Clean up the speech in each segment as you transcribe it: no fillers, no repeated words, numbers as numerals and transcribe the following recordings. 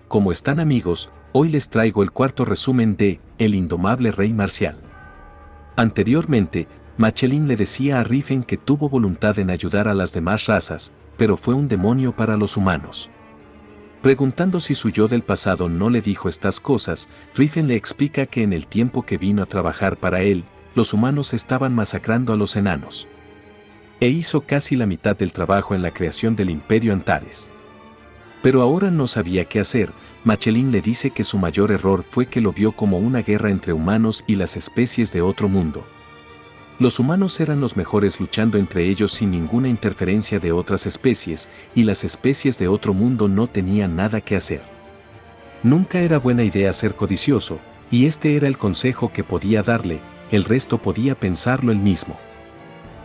Como están amigos, hoy les traigo el cuarto resumen de El indomable rey marcial. Anteriormente, Machelin le decía a Riffen que tuvo voluntad en ayudar a las demás razas, pero fue un demonio para los humanos. Preguntando si su yo del pasado no le dijo estas cosas, Riffen le explica que en el tiempo que vino a trabajar para él, los humanos estaban masacrando a los enanos. E hizo casi la mitad del trabajo en la creación del Imperio Antares. Pero ahora no sabía qué hacer. Machelin le dice que su mayor error fue que lo vio como una guerra entre humanos y las especies de otro mundo. Los humanos eran los mejores luchando entre ellos sin ninguna interferencia de otras especies, y las especies de otro mundo no tenían nada que hacer. Nunca era buena idea ser codicioso, y este era el consejo que podía darle, el resto podía pensarlo él mismo.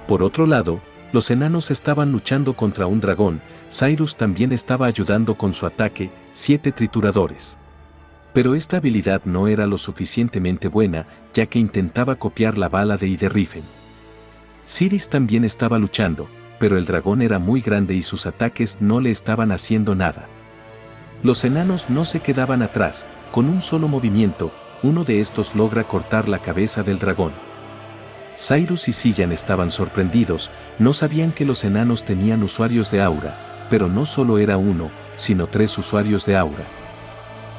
Por otro lado, los enanos estaban luchando contra un dragón. Cyrus también estaba ayudando con su ataque, 7 trituradores. Pero esta habilidad no era lo suficientemente buena, ya que intentaba copiar la bala de Riffen. Ciris también estaba luchando, pero el dragón era muy grande y sus ataques no le estaban haciendo nada. Los enanos no se quedaban atrás, con un solo movimiento, uno de estos logra cortar la cabeza del dragón. Cyrus y Cillian estaban sorprendidos, no sabían que los enanos tenían usuarios de aura, pero no solo era uno, sino 3 usuarios de aura.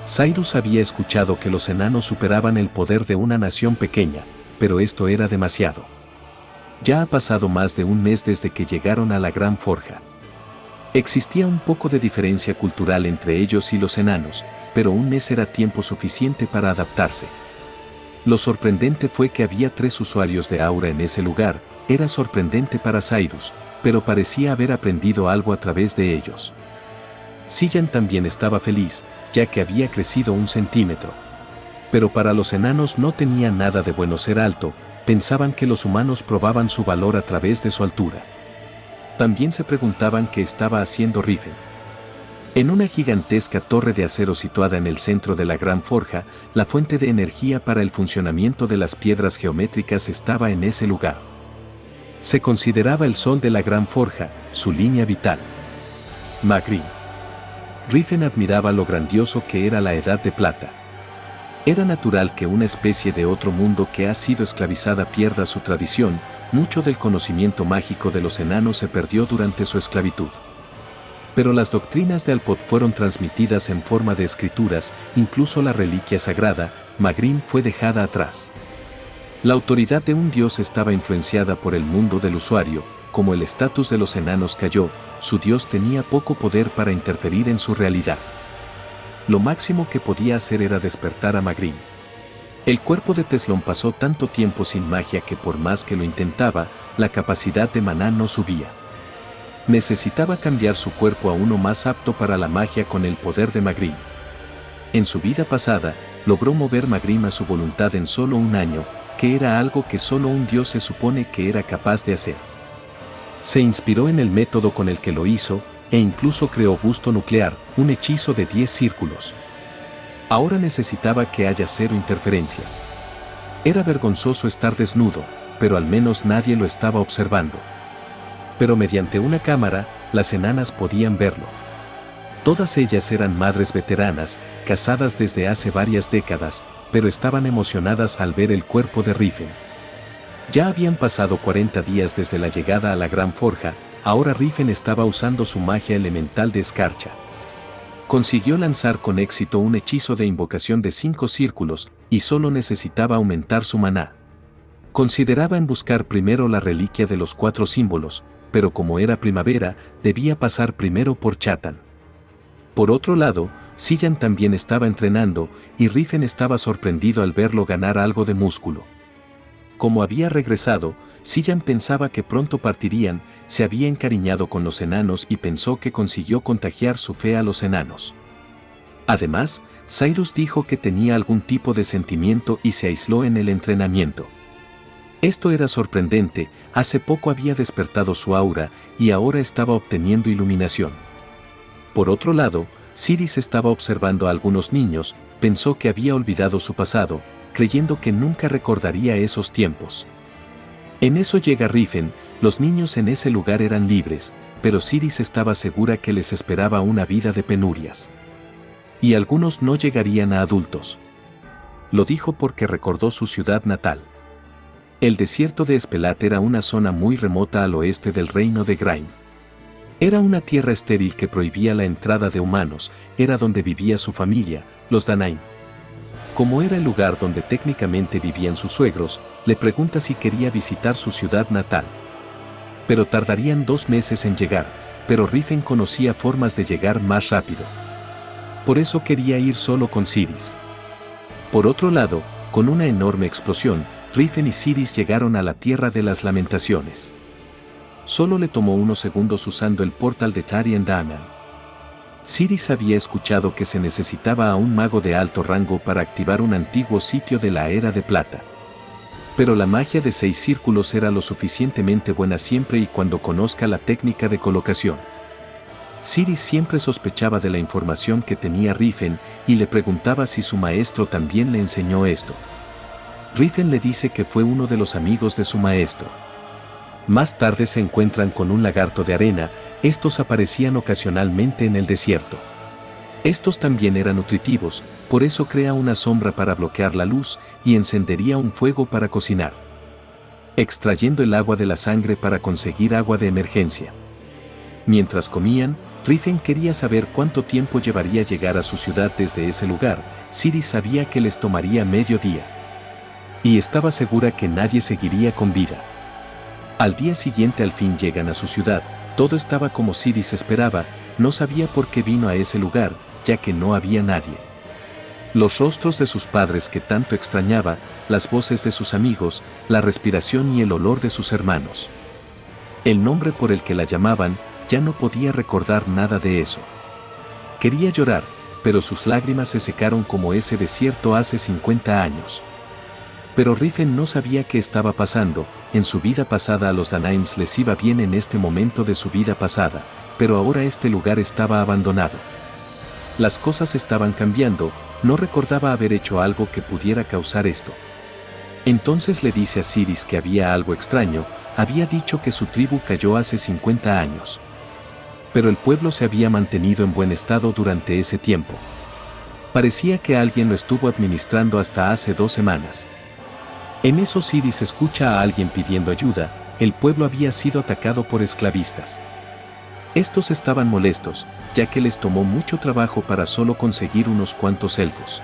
Cyrus había escuchado que los enanos superaban el poder de una nación pequeña, pero esto era demasiado. Ya ha pasado más de un mes desde que llegaron a la Gran Forja. Existía un poco de diferencia cultural entre ellos y los enanos, pero un mes era tiempo suficiente para adaptarse. Lo sorprendente fue que había 3 usuarios de aura en ese lugar. Era sorprendente para Cyrus, pero parecía haber aprendido algo a través de ellos. Cillian también estaba feliz, ya que había crecido 1 centímetro. Pero para los enanos no tenía nada de bueno ser alto, pensaban que los humanos probaban su valor a través de su altura. También se preguntaban qué estaba haciendo Riffen. En una gigantesca torre de acero situada en el centro de la Gran Forja, la fuente de energía para el funcionamiento de las piedras geométricas estaba en ese lugar. Se consideraba el sol de la Gran Forja, su línea vital. Magrim. Riffen admiraba lo grandioso que era la Edad de Plata. Era natural que una especie de otro mundo que ha sido esclavizada pierda su tradición. Mucho del conocimiento mágico de los enanos se perdió durante su esclavitud. Pero las doctrinas de Alpod fueron transmitidas en forma de escrituras, incluso la reliquia sagrada, Magrim, fue dejada atrás. La autoridad de un dios estaba influenciada por el mundo del usuario. Como el estatus de los enanos cayó, su dios tenía poco poder para interferir en su realidad. Lo máximo que podía hacer era despertar a Magrim. El cuerpo de Teslon pasó tanto tiempo sin magia que por más que lo intentaba, la capacidad de maná no subía. Necesitaba cambiar su cuerpo a uno más apto para la magia con el poder de Magrim. En su vida pasada, logró mover Magrim a su voluntad en solo 1 año, que era algo que solo un dios se supone que era capaz de hacer. Se inspiró en el método con el que lo hizo, e incluso creó busto nuclear, un hechizo de 10 círculos. Ahora necesitaba que haya 0 interferencia. Era vergonzoso estar desnudo, pero al menos nadie lo estaba observando. Pero mediante una cámara, las enanas podían verlo. Todas ellas eran madres veteranas, casadas desde hace varias décadas, pero estaban emocionadas al ver el cuerpo de Riffen. Ya habían pasado 40 días desde la llegada a la Gran Forja, ahora Riffen estaba usando su magia elemental de escarcha. Consiguió lanzar con éxito un hechizo de invocación de 5 círculos, y solo necesitaba aumentar su maná. Consideraba en buscar primero la reliquia de los 4 símbolos, pero como era primavera, debía pasar primero por Chatan. Por otro lado, Cillian también estaba entrenando, y Riffen estaba sorprendido al verlo ganar algo de músculo. Como había regresado, Cillian pensaba que pronto partirían. Se había encariñado con los enanos y pensó que consiguió contagiar su fe a los enanos. Además, Cyrus dijo que tenía algún tipo de sentimiento y se aisló en el entrenamiento. Esto era sorprendente, hace poco había despertado su aura y ahora estaba obteniendo iluminación. Por otro lado, Ciris estaba observando a algunos niños, pensó que había olvidado su pasado, creyendo que nunca recordaría esos tiempos. En eso llega Riffen. Los niños en ese lugar eran libres, pero Ciris estaba segura que les esperaba una vida de penurias. Y algunos no llegarían a adultos. Lo dijo porque recordó su ciudad natal. El desierto de Espelat era una zona muy remota al oeste del reino de Graim. Era una tierra estéril que prohibía la entrada de humanos, era donde vivía su familia, los Danaim. Como era el lugar donde técnicamente vivían sus suegros, le pregunta si quería visitar su ciudad natal. Pero tardarían 2 meses en llegar, pero Rifen conocía formas de llegar más rápido. Por eso quería ir solo con Siris. Por otro lado, con una enorme explosión, Rifen y Siris llegaron a la Tierra de las Lamentaciones. Solo le tomó unos segundos usando el portal de Tarian Daman. Siris había escuchado que se necesitaba a un mago de alto rango para activar un antiguo sitio de la Era de Plata. Pero la magia de 6 círculos era lo suficientemente buena siempre y cuando conozca la técnica de colocación. Siris siempre sospechaba de la información que tenía Rifen y le preguntaba si su maestro también le enseñó esto. Rifen le dice que fue uno de los amigos de su maestro. Más tarde se encuentran con un lagarto de arena, estos aparecían ocasionalmente en el desierto. Estos también eran nutritivos, por eso crea una sombra para bloquear la luz y encendería un fuego para cocinar. Extrayendo el agua de la sangre para conseguir agua de emergencia. Mientras comían, Rifen quería saber cuánto tiempo llevaría llegar a su ciudad desde ese lugar. Siris sabía que les tomaría medio día. Y estaba segura que nadie seguiría con vida. Al día siguiente al fin llegan a su ciudad, todo estaba como Siris esperaba, no sabía por qué vino a ese lugar, ya que no había nadie. Los rostros de sus padres que tanto extrañaba, las voces de sus amigos, la respiración y el olor de sus hermanos. El nombre por el que la llamaban, ya no podía recordar nada de eso. Quería llorar, pero sus lágrimas se secaron como ese desierto hace 50 años. Pero Rifen no sabía qué estaba pasando, en su vida pasada a los Danaims les iba bien en este momento de su vida pasada, pero ahora este lugar estaba abandonado. Las cosas estaban cambiando, no recordaba haber hecho algo que pudiera causar esto. Entonces le dice a Siris que había algo extraño, había dicho que su tribu cayó hace 50 años. Pero el pueblo se había mantenido en buen estado durante ese tiempo. Parecía que alguien lo estuvo administrando hasta hace 2 semanas. En eso Siris escucha a alguien pidiendo ayuda, el pueblo había sido atacado por esclavistas. Estos estaban molestos, ya que les tomó mucho trabajo para solo conseguir unos cuantos elfos.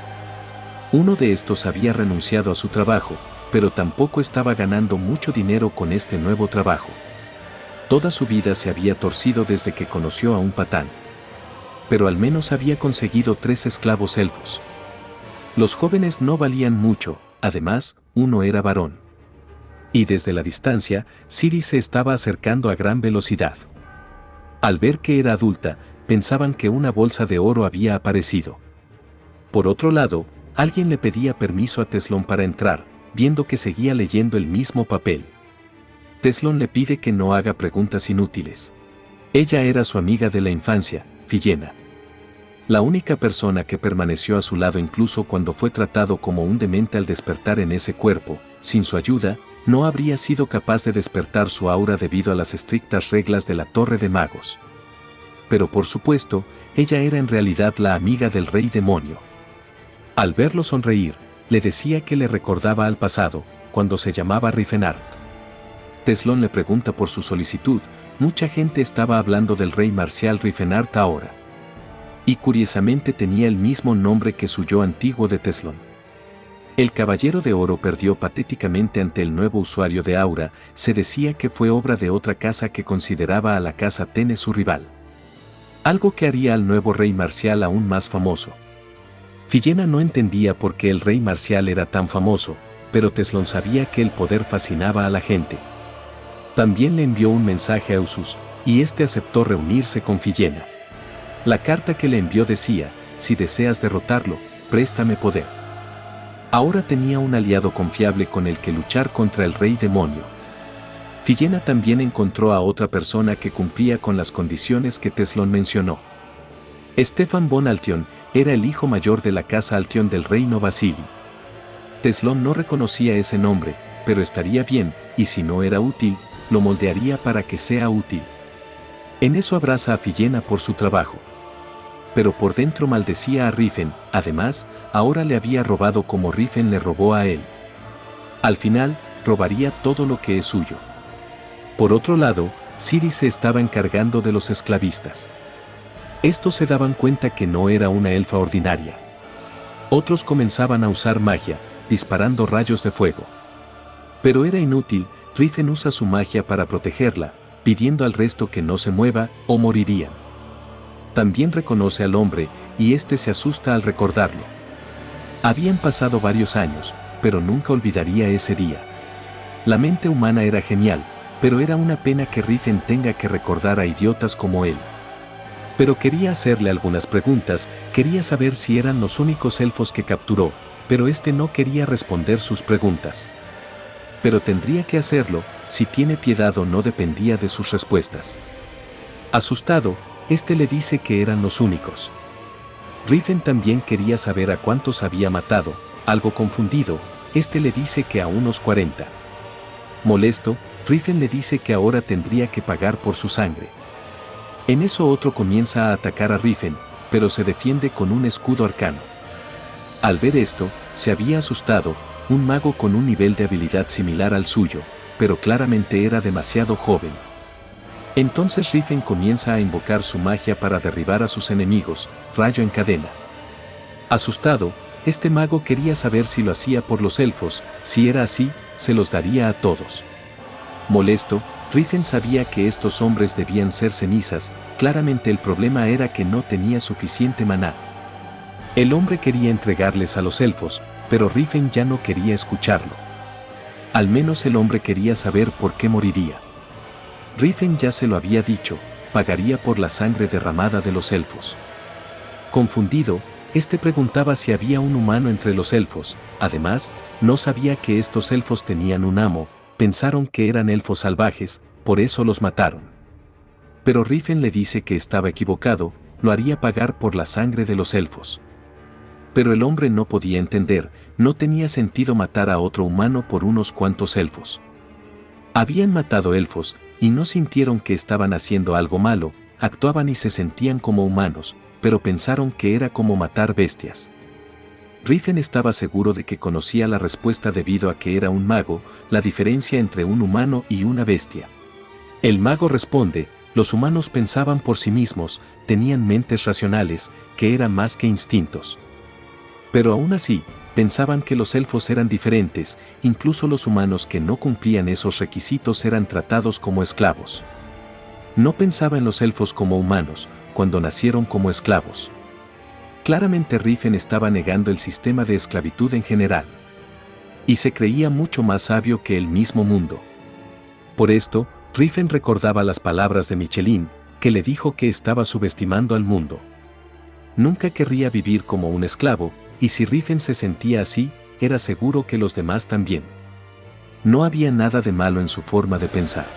Uno de estos había renunciado a su trabajo, pero tampoco estaba ganando mucho dinero con este nuevo trabajo. Toda su vida se había torcido desde que conoció a un patán. Pero al menos había conseguido 3 esclavos elfos. Los jóvenes no valían mucho. Además, uno era varón. Y desde la distancia, Siris se estaba acercando a gran velocidad. Al ver que era adulta, pensaban que una bolsa de oro había aparecido. Por otro lado, alguien le pedía permiso a Teslón para entrar, viendo que seguía leyendo el mismo papel. Teslón le pide que no haga preguntas inútiles. Ella era su amiga de la infancia, Fillena. La única persona que permaneció a su lado incluso cuando fue tratado como un demente al despertar en ese cuerpo, sin su ayuda, no habría sido capaz de despertar su aura debido a las estrictas reglas de la Torre de Magos. Pero por supuesto, ella era en realidad la amiga del rey demonio. Al verlo sonreír, le decía que le recordaba al pasado, cuando se llamaba Rifenart. Teslón le pregunta por su solicitud, mucha gente estaba hablando del rey marcial Rifenart ahora. Y curiosamente tenía el mismo nombre que su yo antiguo de Teslón. El Caballero de Oro perdió patéticamente ante el nuevo usuario de aura, se decía que fue obra de otra casa que consideraba a la casa Tene su rival. Algo que haría al nuevo rey marcial aún más famoso. Fillena no entendía por qué el rey marcial era tan famoso, pero Teslón sabía que el poder fascinaba a la gente. También le envió un mensaje a Usus, y este aceptó reunirse con Fillena. La carta que le envió decía, si deseas derrotarlo, préstame poder. Ahora tenía un aliado confiable con el que luchar contra el rey demonio. Fillena también encontró a otra persona que cumplía con las condiciones que Teslón mencionó. Stefan von Altion era el hijo mayor de la casa Altion del reino Vasili. Teslón no reconocía ese nombre, pero estaría bien, y si no era útil, lo moldearía para que sea útil. En eso abraza a Fillena por su trabajo. pero por dentro maldecía a Rifen. Además, ahora le había robado como Rifen le robó a él. Al final, robaría todo lo que es suyo. Por otro lado, Siris se estaba encargando de los esclavistas. Estos se daban cuenta que no era una elfa ordinaria. Otros comenzaban a usar magia, disparando rayos de fuego. Pero era inútil, Rifen usa su magia para protegerla, pidiendo al resto que no se mueva o morirían. También reconoce al hombre, y este se asusta al recordarlo. Habían pasado varios años, pero nunca olvidaría ese día. La mente humana era genial, pero era una pena que Rifen tenga que recordar a idiotas como él. Pero quería hacerle algunas preguntas, quería saber si eran los únicos elfos que capturó, pero este no quería responder sus preguntas. Pero tendría que hacerlo, si tiene piedad o no dependía de sus respuestas. Asustado, este le dice que eran los únicos. Rifen también quería saber a cuántos había matado, algo confundido, este le dice que a unos 40. Molesto, Rifen le dice que ahora tendría que pagar por su sangre. En eso otro comienza a atacar a Rifen, pero se defiende con un escudo arcano. Al ver esto, se había asustado, un mago con un nivel de habilidad similar al suyo, pero claramente era demasiado joven. Entonces Rifen comienza a invocar su magia para derribar a sus enemigos, rayo en cadena. Asustado, este mago quería saber si lo hacía por los elfos, si era así, se los daría a todos. Molesto, Rifen sabía que estos hombres debían ser cenizas, claramente el problema era que no tenía suficiente maná. El hombre quería entregarles a los elfos, pero Rifen ya no quería escucharlo. Al menos el hombre quería saber por qué moriría. Rifen ya se lo había dicho, pagaría por la sangre derramada de los elfos. Confundido, este preguntaba si había un humano entre los elfos, además, no sabía que estos elfos tenían un amo, pensaron que eran elfos salvajes, por eso los mataron. Pero Rifen le dice que estaba equivocado, lo haría pagar por la sangre de los elfos. Pero el hombre no podía entender, no tenía sentido matar a otro humano por unos cuantos elfos. Habían matado elfos, y no sintieron que estaban haciendo algo malo, actuaban y se sentían como humanos, pero pensaron que era como matar bestias. Rifen estaba seguro de que conocía la respuesta debido a que era un mago, la diferencia entre un humano y una bestia. El mago responde, los humanos pensaban por sí mismos, tenían mentes racionales, que eran más que instintos. Pero aún así, pensaban que los elfos eran diferentes, incluso los humanos que no cumplían esos requisitos eran tratados como esclavos. No pensaba en los elfos como humanos, cuando nacieron como esclavos. Claramente Rifen estaba negando el sistema de esclavitud en general. Y se creía mucho más sabio que el mismo mundo. Por esto, Rifen recordaba las palabras de Michelin, que le dijo que estaba subestimando al mundo. Nunca querría vivir como un esclavo, y si Rifen se sentía así, era seguro que los demás también. No había nada de malo en su forma de pensar.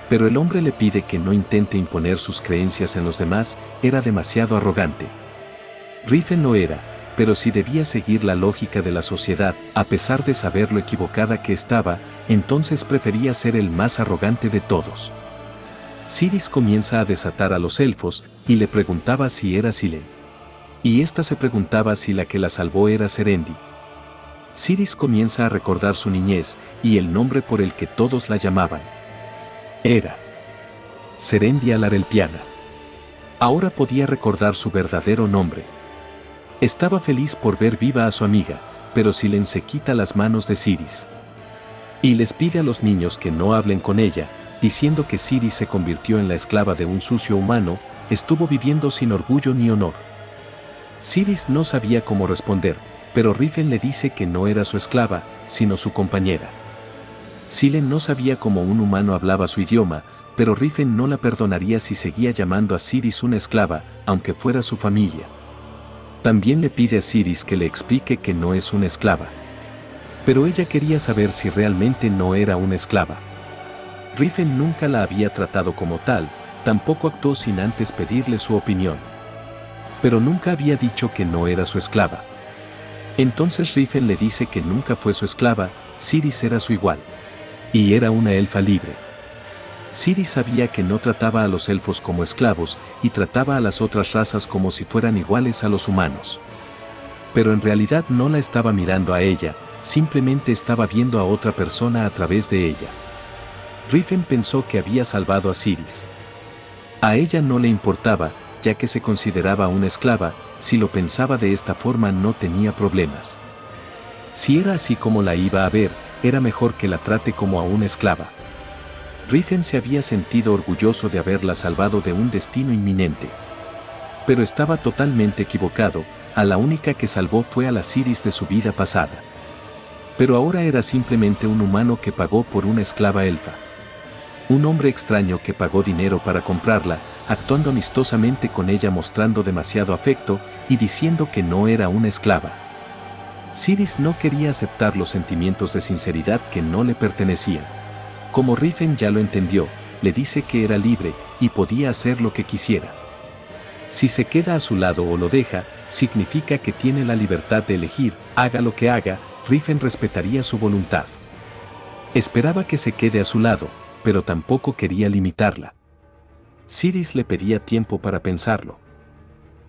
Pero el hombre le pide que no intente imponer sus creencias en los demás, era demasiado arrogante. Rifen lo era, pero si debía seguir la lógica de la sociedad, a pesar de saber lo equivocada que estaba, entonces prefería ser el más arrogante de todos. Siris comienza a desatar a los elfos, y le preguntaba si era Silen. Y ésta se preguntaba si la que la salvó era Serendi. Siris comienza a recordar su niñez, y el nombre por el que todos la llamaban. Era Serendi Alarelpiana. Ahora podía recordar su verdadero nombre. Estaba feliz por ver viva a su amiga, pero Silen se quita las manos de Siris. Y les pide a los niños que no hablen con ella, diciendo que Siris se convirtió en la esclava de un sucio humano, estuvo viviendo sin orgullo ni honor. Siris no sabía cómo responder, pero Rifen le dice que no era su esclava, sino su compañera. Silen no sabía cómo un humano hablaba su idioma, pero Rifen no la perdonaría si seguía llamando a Siris una esclava, aunque fuera su familia. También le pide a Siris que le explique que no es una esclava. Pero ella quería saber si realmente no era una esclava. Rifen nunca la había tratado como tal, tampoco actuó sin antes pedirle su opinión. Pero nunca había dicho que no era su esclava. Entonces Rifen le dice que nunca fue su esclava, Siris era su igual. Y era una elfa libre. Ciri sabía que no trataba a los elfos como esclavos y trataba a las otras razas como si fueran iguales a los humanos. Pero en realidad no la estaba mirando a ella, simplemente estaba viendo a otra persona a través de ella. Rifen pensó que había salvado a Ciris. A ella no le importaba, ya que se consideraba una esclava, si lo pensaba de esta forma no tenía problemas. Si era así como la iba a ver, era mejor que la trate como a una esclava. Rifen se había sentido orgulloso de haberla salvado de un destino inminente. Pero estaba totalmente equivocado, a la única que salvó fue a la Ciris de su vida pasada. Pero ahora era simplemente un humano que pagó por una esclava elfa. Un hombre extraño que pagó dinero para comprarla, actuando amistosamente con ella mostrando demasiado afecto y diciendo que no era una esclava. Ciris no quería aceptar los sentimientos de sinceridad que no le pertenecían. Como Rifen ya lo entendió, le dice que era libre y podía hacer lo que quisiera. Si se queda a su lado o lo deja, significa que tiene la libertad de elegir, haga lo que haga, Rifen respetaría su voluntad. Esperaba que se quede a su lado, pero tampoco quería limitarla. Ciris le pedía tiempo para pensarlo.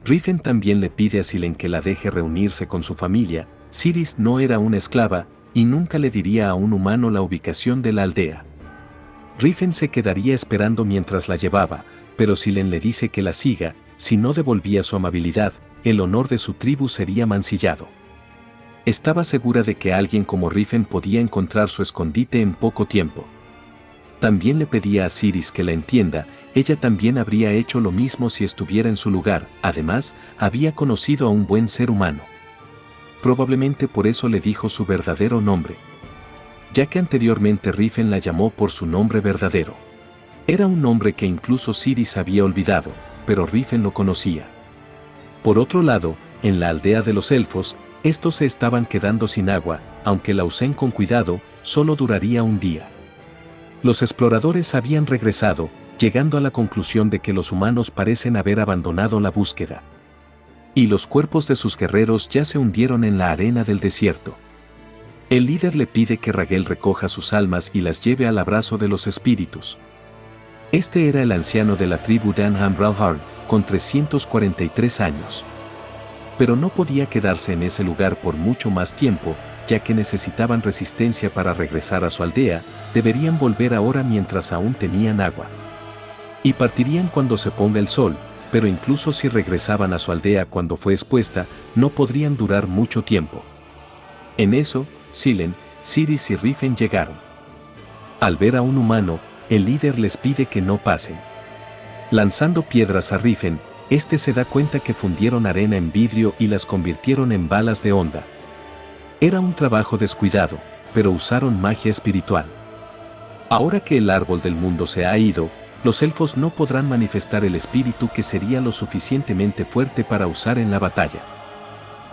Rifen también le pide a Silen que la deje reunirse con su familia. Ciris no era una esclava y nunca le diría a un humano la ubicación de la aldea. Rifen se quedaría esperando mientras la llevaba, pero Silen le dice que la siga. Si no devolvía su amabilidad, el honor de su tribu sería mancillado. Estaba segura de que alguien como Rifen podía encontrar su escondite en poco tiempo. También le pedía a Ciris que la entienda, ella también habría hecho lo mismo si estuviera en su lugar, además, había conocido a un buen ser humano. Probablemente por eso le dijo su verdadero nombre, ya que anteriormente Rifen la llamó por su nombre verdadero. Era un nombre que incluso Ciris había olvidado, pero Rifen lo conocía. Por otro lado, en la aldea de los elfos, estos se estaban quedando sin agua, aunque la usen con cuidado, solo duraría un día. Los exploradores habían regresado, llegando a la conclusión de que los humanos parecen haber abandonado la búsqueda. Y los cuerpos de sus guerreros ya se hundieron en la arena del desierto. El líder le pide que Ragel recoja sus almas y las lleve al abrazo de los espíritus. Este era el anciano de la tribu de Anham-Bralharn, con 343 años. Pero no podía quedarse en ese lugar por mucho más tiempo, ya que necesitaban resistencia para regresar a su aldea, deberían volver ahora mientras aún tenían agua. Y partirían cuando se ponga el sol, pero incluso si regresaban a su aldea cuando fue expuesta, no podrían durar mucho tiempo. En eso, Silen, Ciris y Rifen llegaron. Al ver a un humano, el líder les pide que no pasen. Lanzando piedras a Rifen, este se da cuenta que fundieron arena en vidrio y las convirtieron en balas de onda. Era un trabajo descuidado, pero usaron magia espiritual. Ahora que el árbol del mundo se ha ido, los elfos no podrán manifestar el espíritu que sería lo suficientemente fuerte para usar en la batalla.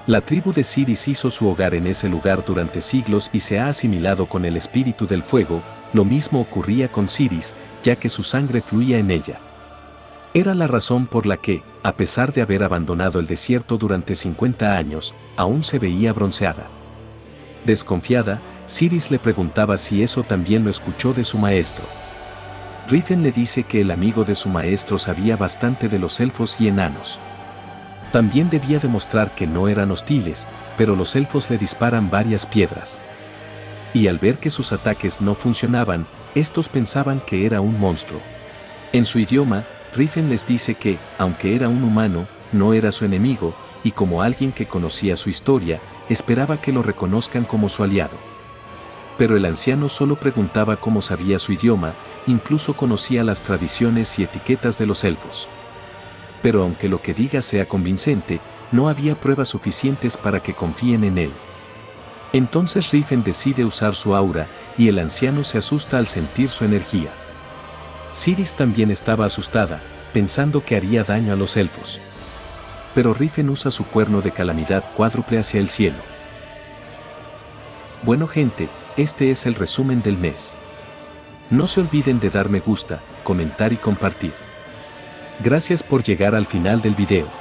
La tribu de Ciris hizo su hogar en ese lugar durante siglos y se ha asimilado con el espíritu del fuego, lo mismo ocurría con Ciris, ya que su sangre fluía en ella. Era la razón por la que, a pesar de haber abandonado el desierto durante 50 años, aún se veía bronceada. Desconfiada, Ciris le preguntaba si eso también lo escuchó de su maestro. Rifen le dice que el amigo de su maestro sabía bastante de los elfos y enanos. También debía demostrar que no eran hostiles, pero los elfos le disparan varias piedras. Y al ver que sus ataques no funcionaban, estos pensaban que era un monstruo. En su idioma, Rifen les dice que, aunque era un humano, no era su enemigo, y como alguien que conocía su historia, esperaba que lo reconozcan como su aliado. Pero el anciano solo preguntaba cómo sabía su idioma, incluso conocía las tradiciones y etiquetas de los elfos. Pero aunque lo que diga sea convincente, no había pruebas suficientes para que confíen en él. Entonces Rifen decide usar su aura, y el anciano se asusta al sentir su energía. Ciris también estaba asustada, pensando que haría daño a los elfos. Pero Rifen usa su cuerno de calamidad cuádruple hacia el cielo. Bueno gente, este es el resumen del mes. No se olviden de dar me gusta, comentar y compartir. Gracias por llegar al final del video.